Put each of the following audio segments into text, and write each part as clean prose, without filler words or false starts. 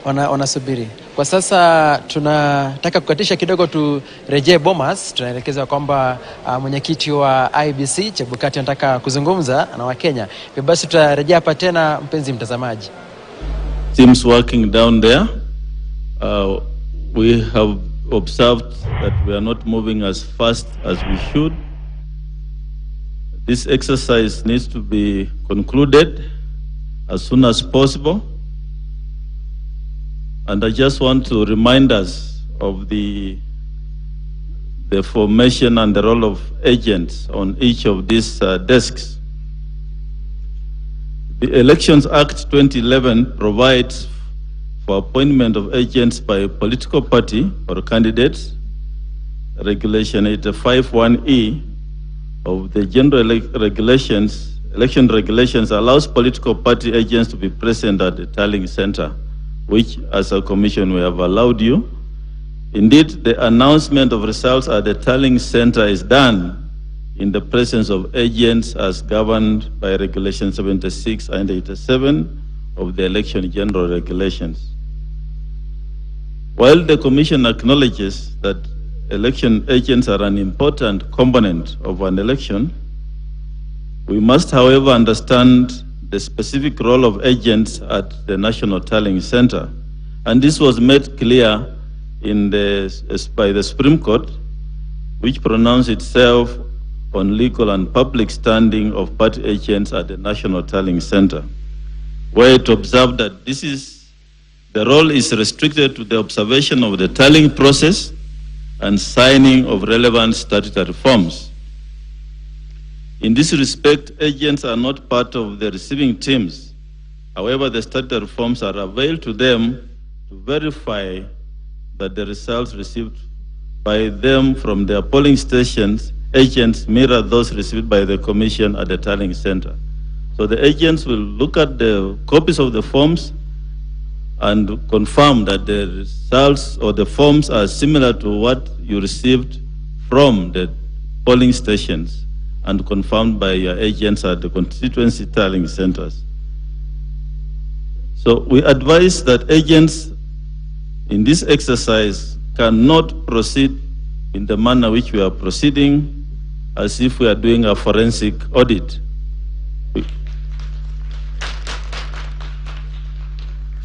wanasubiri. Kwa sasa tunataka kukatisha kidogo, turejee Bomas. Tunaelekeza kwamba mwenyekiti wa IBC Chebukati anataka kuzungumza na Wakenya. Hivyo basi tutarejea hapa tena, mpenzi mtazamaji. Teams working down there. We have observed that we are not moving as fast as we should. This exercise needs to be concluded as soon as possible. And I just want to remind us of the formation and the role of agents on each of these desks. The Elections Act 2011 provides for appointment of agents by a political party or candidates. Regulation 851E of the general election regulations allows political party agents to be present at the tallying center, which as a commission we have allowed you. Indeed, the announcement of results at the tallying center is done in the presence of agents as governed by Regulation 76 and 87 of the Election General Regulations. While the Commission acknowledges that election agents are an important component of an election, we must, however, understand the specific role of agents at the National Tallying Center. And this was made clear by the Supreme Court, which pronounced itself on legal and public standing of party agents at the National Tallying Center, where it observed that the role is restricted to the observation of the tallying process and signing of relevant statutory forms. In this respect, agents are not part of the receiving teams. However, the statutory forms are available to them to verify that the results received by them from their polling stations, agents mirror those received by the Commission at the tallying center. So the agents will look at the copies of the forms and confirm that the results or the forms are similar to what you received from the polling stations and confirmed by your agents at the constituency tallying centers. So we advise that agents in this exercise cannot proceed in the manner which we are proceeding, as if we are doing a forensic audit.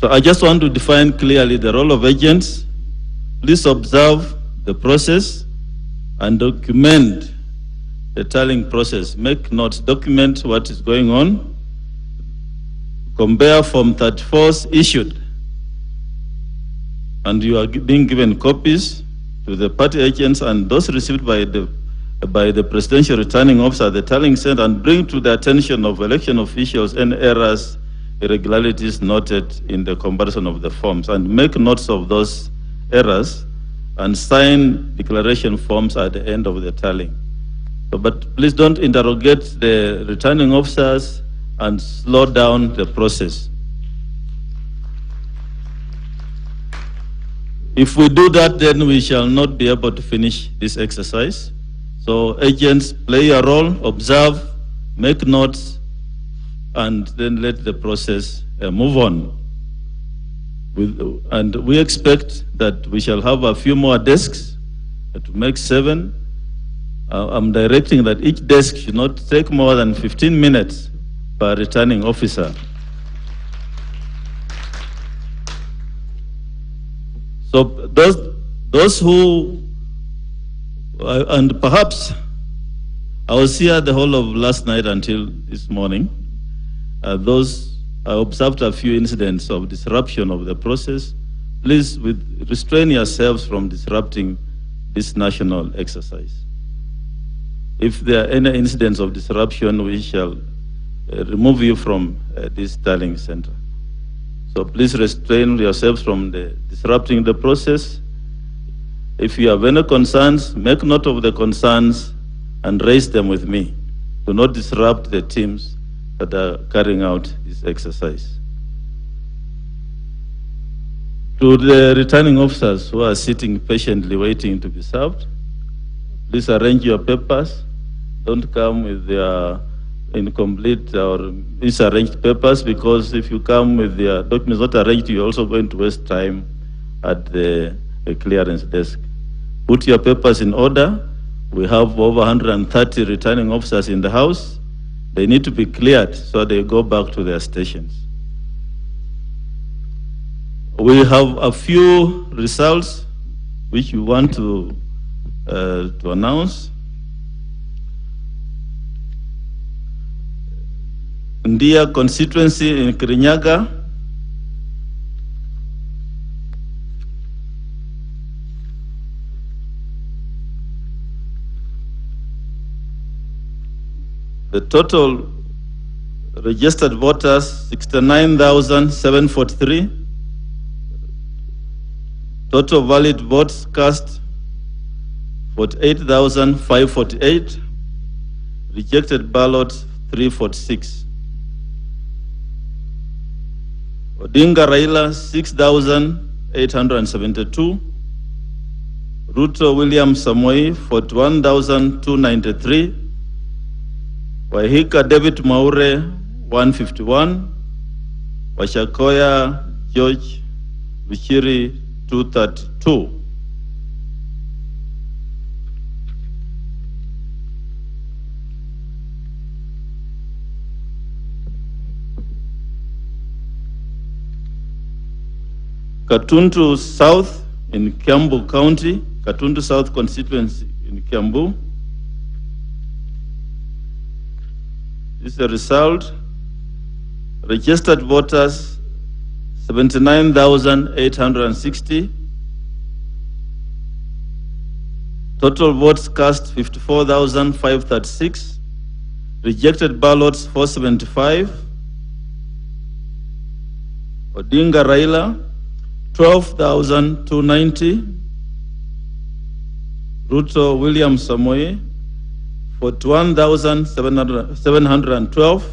So I just want to define clearly the role of agents. Please observe the process and document the tallying process. Make notes, document what is going on. Compare Form 34 issued, and you are being given copies to the party agents and those received by the presidential returning officer at the tallying center, and bring to the attention of election officials any errors, irregularities noted in the comparison of the forms, and make notes of those errors and sign declaration forms at the end of the tallying. So, but please don't interrogate the returning officers and slow down the process. If we do that, then we shall not be able to finish this exercise. So agents, play a role, observe, make notes, and then let the process move on. And we expect that we shall have a few more desks to make 7. I'm directing that each desk should not take more than 15 minutes per returning officer. So those who, and perhaps I was here the whole of last night until this morning. I observed a few incidents of disruption of the process. Please restrain yourselves from disrupting this national exercise. If there are any incidents of disruption, we shall remove you from this tallying center. So please restrain yourselves from disrupting the process. If you have any concerns, make note of the concerns and raise them with me. Do not disrupt the teams that are carrying out this exercise. To the returning officers who are sitting patiently waiting to be served, please arrange your papers. Don't come with your incomplete or misarranged papers, because if you come with your documents not arranged, you're also going to waste time at the clearance desk. Put your papers in order. We have over 130 returning officers in the house. They need to be cleared so they go back to their stations. We have a few results which we want to announce. Ndia constituency in Kirinyaga, the total registered voters 69,743. Total valid votes cast 48,548. Rejected ballots 346. Odinga Raila 6,872. Ruto William Samoei 41,293. Wahika David Maure 151. Washakoya George Vichiri 232. Katuntu South in Kiambu County, Katuntu South constituency in Kiambu. This is the result. Registered voters 79,860. Total votes cast 54,536. Rejected ballots 475. Odinga Raila 12,290. Ruto William Samoei 41,712.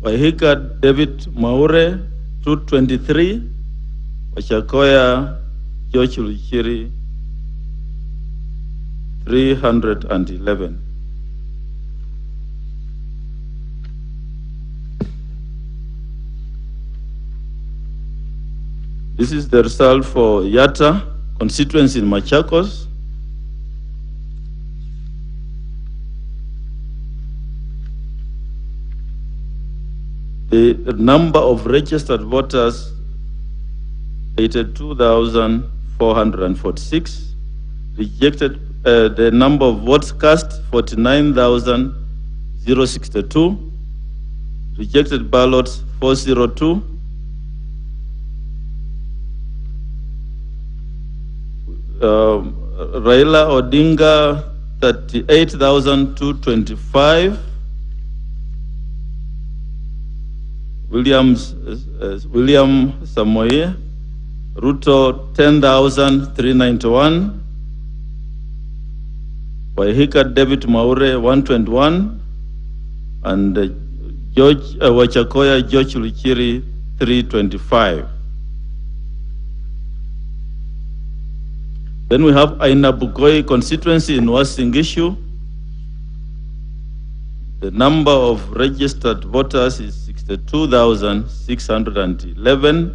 Wahika David Maure 223. Washakoya George Luchiri 311. This is the result for Yatta constituency in Machakos. The number of registered voters 82,446. Rejected, the number of votes cast 49,062. Rejected ballots 402. Raila Odinga 38,225. William Samoei, Ruto 10,391. Wahika David Maure 121, and Wachakoya George Luchiri 325. Then we have Aina Bukoi constituency in Wasingishu. The number of registered voters is 62,611.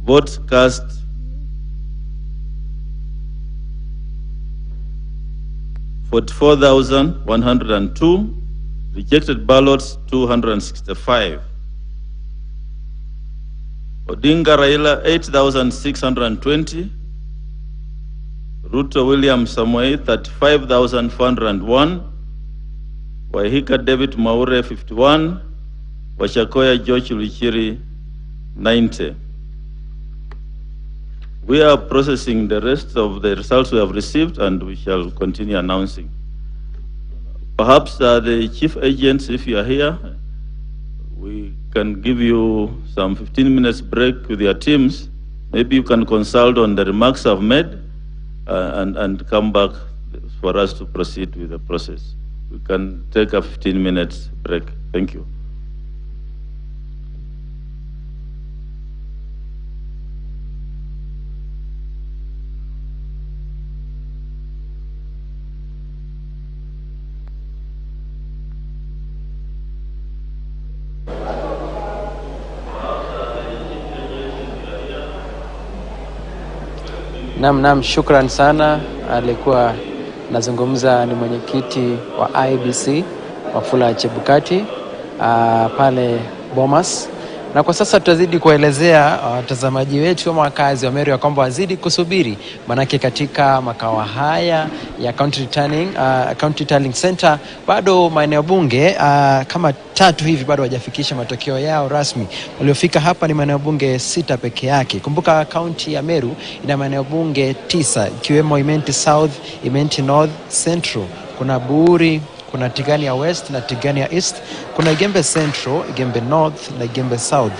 Votes cast 44,102. Rejected ballots 265. Odinga Raila 8,620. Ruto William Samoei 35,401. Wahika David Maure 51. Washakoya George Luchiri 90. We are processing the rest of the results we have received, and we shall continue announcing. Perhaps the chief agents, if you are here, we can give you some 15 minutes break with your teams. Maybe you can consult on the remarks I've made and come back for us to proceed with the process. We can take a 15 minutes break. Thank you. Naam, shukran sana. Alikuwa nazungumza ni mwenyekiti wa IBC Wafura Chebukati pale Bomas. Na kwa sasa tutazidi kuelezea watazamaji wetu ama wakazi wa Meru ya kwamba wazidi kusubiri, manake katika makao haya ya County Returning Center bado maeneo bunge kama 3 hivi bado hawajafikisha matokeo yao rasmi. Waliofika hapa ni maeneo bunge 6 peke yake. Kumbuka kaunti ya Meru ina maeneo bunge 9 ikiwemo Imenti South, Imenti North, Central, kuna Buri, kuna Tigania West na Tigania East, kuna Igembe Central, Igembe North na Igembe South.